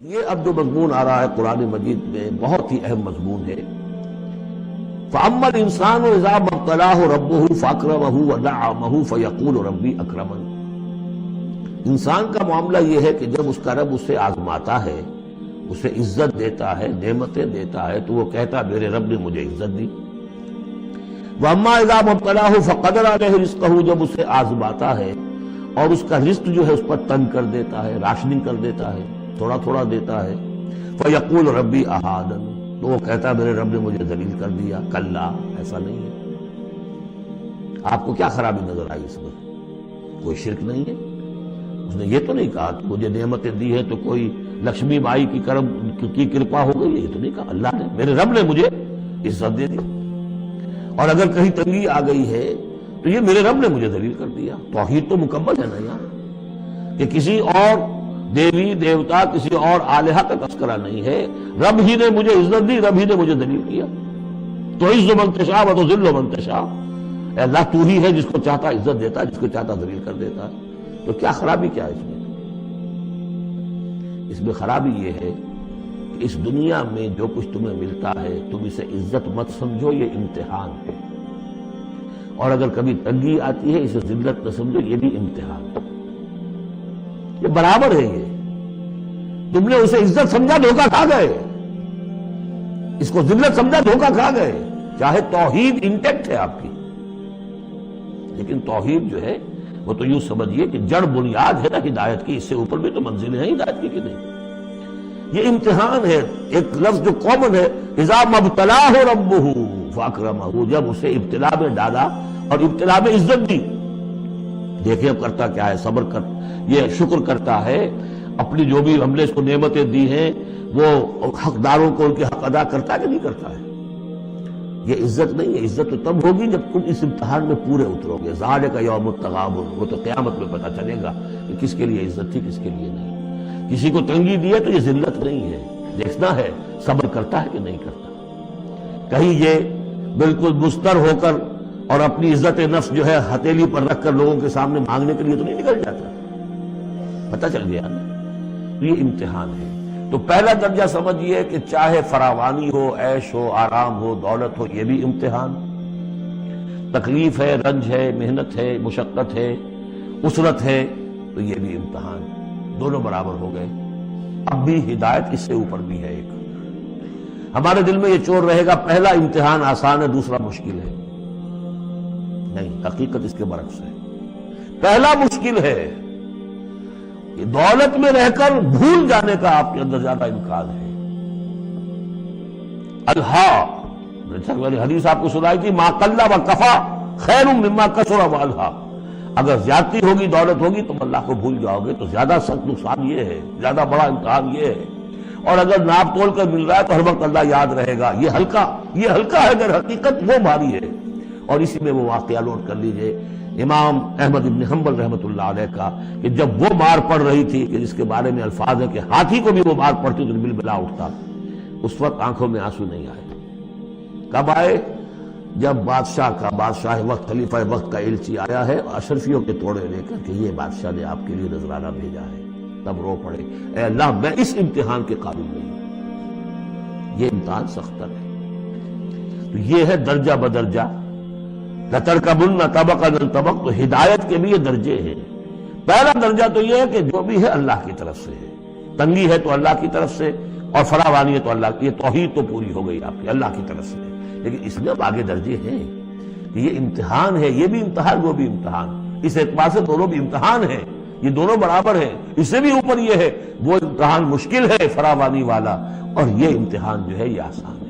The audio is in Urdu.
یہ اب جو مضمون آ رہا ہے قرآن مجید میں بہت ہی اہم مضمون ہے۔ فَأَمَّا الْإِنسَانُ إِذَا مَا ابْتَلَاهُ رَبُّهُ فَأَكْرَمَهُ وَنَعَّمَهُ فَيَقُولُ رَبِّي أَكْرَمَنِ۔ انسان کا معاملہ یہ ہے کہ جب اس کا رب اسے آزماتا ہے، اسے عزت دیتا ہے، نعمتیں دیتا ہے، تو وہ کہتا ہے میرے رب نے مجھے عزت دی۔ وَأَمَّا إِذَا مَا ابْتَلَاهُ فَقَدَرَ عَلَيْهِ رِزْقَهُ، جب اسے آزماتا ہے اور اس کا رزق جو ہے اس پر تنگ کر دیتا ہے، راشننگ کر دیتا ہے، تھوڑا تھوڑا دیتا ہے، فَيَقُولُ رَبِّي أَهَانَنِ، تو وہ کہتا ہے میرے رب نے مجھے ذلیل کر دیا۔ کلا، ایسا نہیں ہے۔ آپ کو کیا خرابی نظر آئی اس میں؟ کوئی شرک نہیں ہے۔ اس نے یہ تو نہیں کہا کہ مجھے نعمتیں دی ہے تو کوئی لکشمی مائی کی کرم کی کرپا ہو گئی، یہ تو نہیں کہا۔ اللہ نے، میرے رب نے مجھے عزت دے دی۔ اور اگر کہیں تنگی آ گئی ہے تو یہ میرے رب نے مجھے ذلیل کر دیا۔ توحید تو مکمل ہے نا یار، کہ کسی اور دیوی دیوتا کسی اور الہہ کا تذکرہ نہیں ہے، رب ہی نے مجھے عزت دی، رب ہی نے مجھے ذلیل کیا۔ تو عز من تشاء و تذل من تشاء، اے اللہ تو ہی ہے جس کو چاہتا عزت دیتا ہے، جس کو چاہتا ذلیل کر دیتا ہے۔ تو کیا خرابی کیا ہے اس میں؟ اس میں خرابی یہ ہے کہ اس دنیا میں جو کچھ تمہیں ملتا ہے تم اسے عزت مت سمجھو، یہ امتحان ہے۔ اور اگر کبھی تنگی آتی ہے اسے ذلت نہ سمجھو، یہ بھی امتحان ہے۔ یہ برابر ہے۔ یہ تم نے اسے عزت سمجھا، دھوکہ کھا گئے۔ اس کو ذلت سمجھا، دھوکہ کھا گئے۔ چاہے توحید انٹیکٹ ہے آپ کی، لیکن توحید جو ہے وہ تو یوں سمجھیے کہ جڑ بنیاد ہے نا ہدایت کی، اس سے اوپر بھی تو منزلیں ہیں ہدایت کی کہ نہیں؟ یہ امتحان ہے۔ ایک لفظ جو کامن ہے، اذا ما ابتلاہ ربہ فاکرمہ، جب اسے ابتلا میں ڈالا اور ابتلا میں عزت دی۔ دیکھیں اب کرتا کیا ہے، صبر کر، یہ شکر کرتا ہے، اپنی جو بھی ہم نے اس کو نعمتیں دی ہیں وہ حقداروں کو ان کے حق ادا کرتا ہے کہ نہیں کرتا ہے۔ یہ عزت نہیں ہے۔ عزت تو تب ہوگی جب تم اس امتحان میں پورے اترو گے۔ ذالک یوم التغابن، وہ تو قیامت میں پتہ چلے گا کہ کس کے لیے عزت تھی، کس کے لیے نہیں۔ کسی کو تنگی دی ہے تو یہ ذلت نہیں ہے، دیکھنا ہے صبر کرتا ہے کہ نہیں کرتا۔ کہیں یہ بالکل مستر ہو کر اور اپنی عزت نفس جو ہے ہتھیلی پر رکھ کر لوگوں کے سامنے مانگنے کے لیے تو نہیں نکل جاتا، پتہ چل گیا نا۔ تو یہ امتحان ہے۔ تو پہلا درجہ سمجھیے کہ چاہے فراوانی ہو، عیش ہو، آرام ہو، دولت ہو، یہ بھی امتحان۔ تکلیف ہے، رنج ہے، محنت ہے، مشقت ہے، اسرت ہے، تو یہ بھی امتحان۔ دونوں برابر ہو گئے۔ اب بھی ہدایت اس سے اوپر بھی ہے ایک۔ ہمارے دل میں یہ چور رہے گا پہلا امتحان آسان ہے، دوسرا مشکل ہے۔ نہیں، حقیقت اس کے برعکس ہے۔ پہلا مشکل ہے، یہ دولت میں رہ کر بھول جانے کا آپ کے اندر زیادہ امکان ہے۔ الہا، حدیث آپ کو سنائی تھی، ما قل و کفا خیر مما کثر و الہا۔ اگر زیادتی ہوگی، دولت ہوگی، تم اللہ کو بھول جاؤ گے تو زیادہ سخت نقصان یہ ہے، زیادہ بڑا امتحان یہ ہے۔ اور اگر ناپ تول کر مل رہا ہے تو ہر وقت اللہ یاد رہے گا، یہ ہلکا ہے، اگر حقیقت وہ بھاری ہے۔ اور اسی میں وہ واقعہ نوٹ کر لیجئے امام احمد ابن حنبل رحمۃ اللہ علیہ کا، کہ جب وہ مار پڑ رہی تھی کہ جس کے بارے میں الفاظ ہے کہ ہاتھی کو بھی وہ مار پڑتی تو بلبلا اٹھتا، اس وقت آنکھوں میں آنسو نہیں آئے۔ کب آئے؟ جب بادشاہ وقت، خلیفہ وقت کا ایلچی آیا ہے اشرفیوں کے توڑے لے کر کہ یہ بادشاہ نے آپ کے لیے نذرانہ بھیجا ہے، تب رو پڑے، اے اللہ میں اس امتحان کے قابل نہیں ہوں۔ یہ امتحان سختر ہے۔ تو یہ ہے درجہ بدرجہ، لَتَرْكَبُنَّ طَبَقًا عَنْ طَبَقٍ۔ تو ہدایت کے بھی یہ درجے ہیں۔ پہلا درجہ تو یہ ہے کہ جو بھی ہے اللہ کی طرف سے ہے، تنگی ہے تو اللہ کی طرف سے، اور فراوانی ہے تو اللہ کی، یہ توحید تو پوری ہو گئی آپ کی، اللہ کی طرف سے۔ لیکن اس میں اب آگے درجے ہیں کہ یہ امتحان ہے، یہ بھی امتحان، وہ بھی امتحان۔ اس اعتبار سے دونوں بھی امتحان ہیں، یہ دونوں برابر ہیں۔ اس سے بھی اوپر یہ ہے، وہ امتحان مشکل ہے فراوانی والا، اور یہ امتحان جو ہے یہ آسان ہے۔